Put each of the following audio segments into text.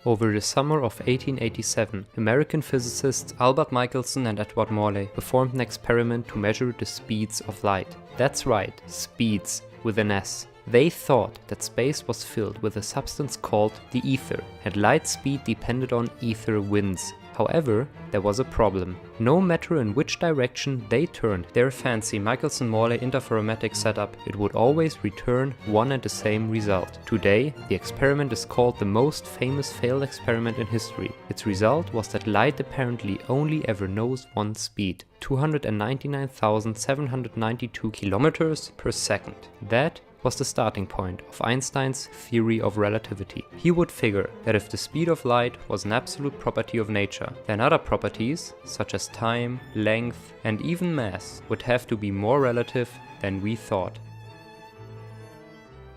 Over the summer of 1887, American physicists Albert Michelson and Edward Morley performed an experiment to measure the speeds of light. That's right, speeds with an S. They thought that space was filled with a substance called the ether, and light speed depended on ether winds. However, there was a problem. No matter in which direction they turned their fancy Michelson-Morley interferometric setup, it would always return one and the same result. Today, the experiment is called the most famous failed experiment in history. Its result was that light apparently only ever knows one speed, 299,792 kilometers per second. That was the starting point of Einstein's theory of relativity. He would figure that if the speed of light was an absolute property of nature, then other properties, such as time, length, and even mass, would have to be more relative than we thought.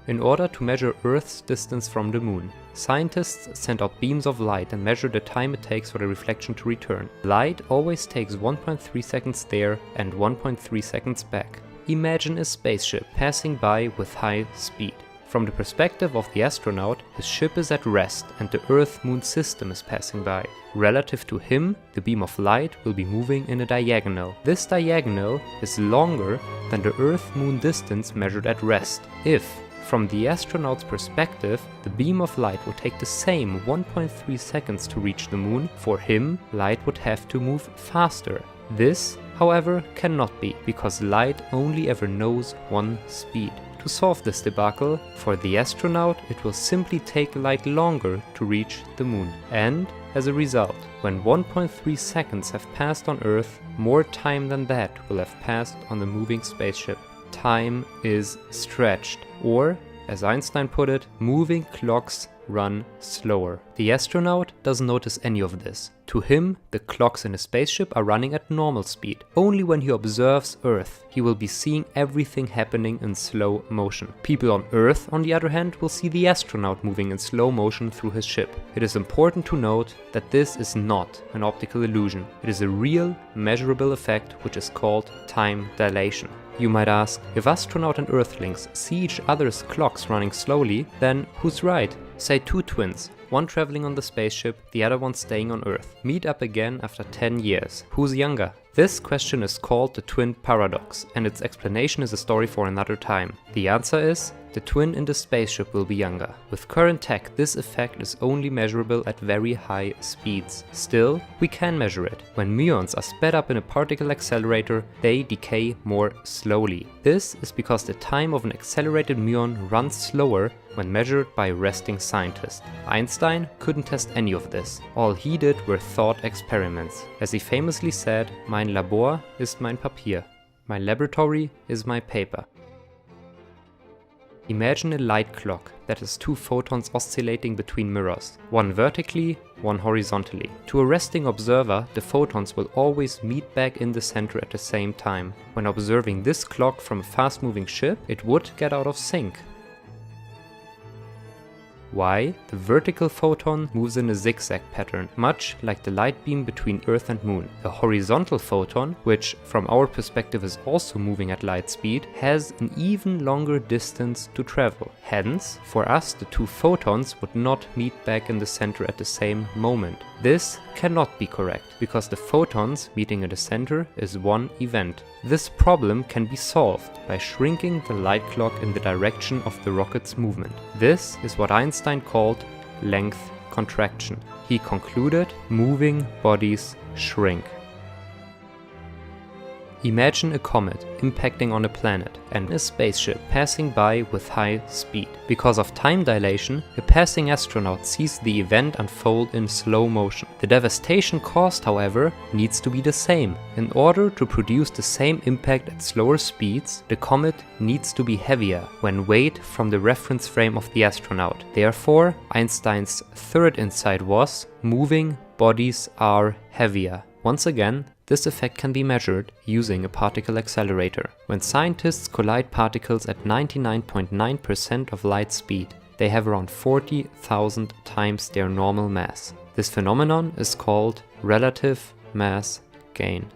In order to measure Earth's distance from the moon, scientists send out beams of light and measure the time it takes for the reflection to return. Light always takes 1.3 seconds there and 1.3 seconds back. Imagine a spaceship passing by with high speed. From the perspective of the astronaut, his ship is at rest and the Earth-Moon system is passing by. Relative to him, the beam of light will be moving in a diagonal. This diagonal is longer than the Earth-Moon distance measured at rest. If, from the astronaut's perspective, the beam of light would take the same 1.3 seconds to reach the moon, for him, light would have to move faster. This, however, cannot be, because light only ever knows one speed. To solve this debacle, for the astronaut it will simply take light longer to reach the moon. And, as a result, when 1.3 seconds have passed on Earth, more time than that will have passed on the moving spaceship. Time is stretched, or, as Einstein put it, moving clocks run slower. The astronaut doesn't notice any of this. To him, the clocks in a spaceship are running at normal speed. Only when he observes Earth, he will be seeing everything happening in slow motion. People on Earth, on the other hand, will see the astronaut moving in slow motion through his ship. It is important to note that this is not an optical illusion. It is a real, measurable effect which is called time dilation. You might ask, if astronaut and Earthlings see each other's clocks running slowly, then who's right? Say two twins, one traveling on the spaceship, the other one staying on Earth, meet up again after 10 years. Who's younger? This question is called the twin paradox, and its explanation is a story for another time. The answer is, the twin in the spaceship will be younger. With current tech, this effect is only measurable at very high speeds. Still, we can measure it. When muons are sped up in a particle accelerator, they decay more slowly. This is because the time of an accelerated muon runs slower when measured by a resting scientist. Einstein couldn't test any of this. All he did were thought experiments. As he famously said, "Mein Labor ist mein Papier." My laboratory is my paper. Imagine a light clock that has two photons oscillating between mirrors, one vertically, one horizontally. To a resting observer, the photons will always meet back in the center at the same time. When observing this clock from a fast-moving ship, it would get out of sync. Why? The vertical photon moves in a zigzag pattern, much like the light beam between Earth and Moon. The horizontal photon, which from our perspective is also moving at light speed, has an even longer distance to travel. Hence, for us the two photons would not meet back in the center at the same moment. This cannot be correct, because the photons meeting in the center is one event. This problem can be solved by shrinking the light clock in the direction of the rocket's movement. This is what Einstein called length contraction. He concluded moving bodies shrink. Imagine a comet impacting on a planet and a spaceship passing by with high speed. Because of time dilation, a passing astronaut sees the event unfold in slow motion. The devastation caused, however, needs to be the same. In order to produce the same impact at slower speeds, the comet needs to be heavier when weighed from the reference frame of the astronaut. Therefore, Einstein's third insight was, moving bodies are heavier. Once again, this effect can be measured using a particle accelerator. When scientists collide particles at 99.9% of light speed, they have around 40,000 times their normal mass. This phenomenon is called relative mass gain.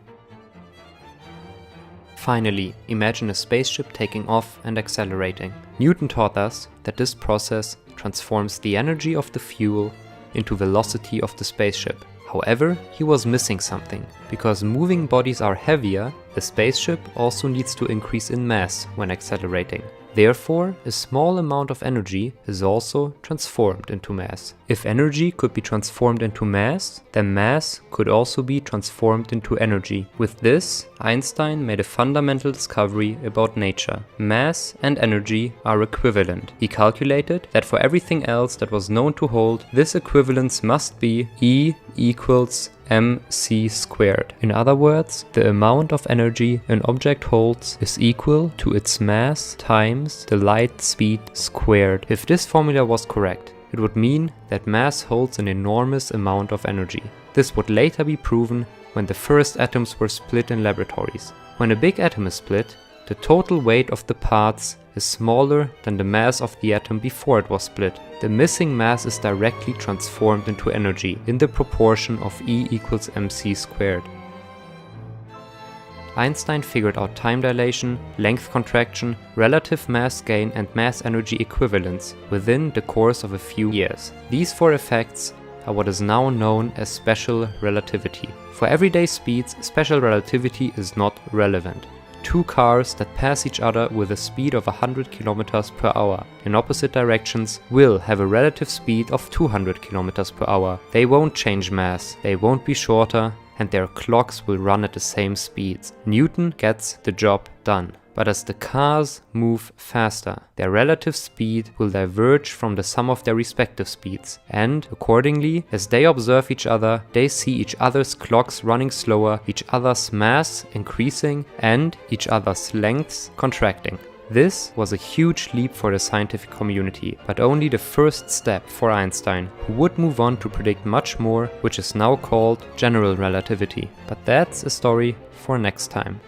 Finally, imagine a spaceship taking off and accelerating. Newton taught us that this process transforms the energy of the fuel into velocity of the spaceship. However, he was missing something. Because moving bodies are heavier, the spaceship also needs to increase in mass when accelerating. Therefore, a small amount of energy is also transformed into mass. If energy could be transformed into mass, then mass could also be transformed into energy. With this, Einstein made a fundamental discovery about nature. Mass and energy are equivalent. He calculated that for everything else that was known to hold, this equivalence must be E equals mc squared. In other words, the amount of energy an object holds is equal to its mass times the light speed squared. If this formula was correct, it would mean that mass holds an enormous amount of energy. This would later be proven when the first atoms were split in laboratories. When a big atom is split, the total weight of the parts is smaller than the mass of the atom before it was split. The missing mass is directly transformed into energy in the proportion of E equals mc squared. Einstein figured out time dilation, length contraction, relative mass gain and mass energy equivalence within the course of a few years. These four effects are what is now known as special relativity. For everyday speeds, special relativity is not relevant. Two cars that pass each other with a speed of 100 km per hour in opposite directions will have a relative speed of 200 km per hour. They won't change mass, they won't be shorter, and their clocks will run at the same speeds. Newton gets the job done. But as the cars move faster, their relative speed will diverge from the sum of their respective speeds, and accordingly, as they observe each other, they see each other's clocks running slower, each other's mass increasing, and each other's lengths contracting. This was a huge leap for the scientific community, but only the first step for Einstein, who would move on to predict much more, which is now called general relativity. But that's a story for next time.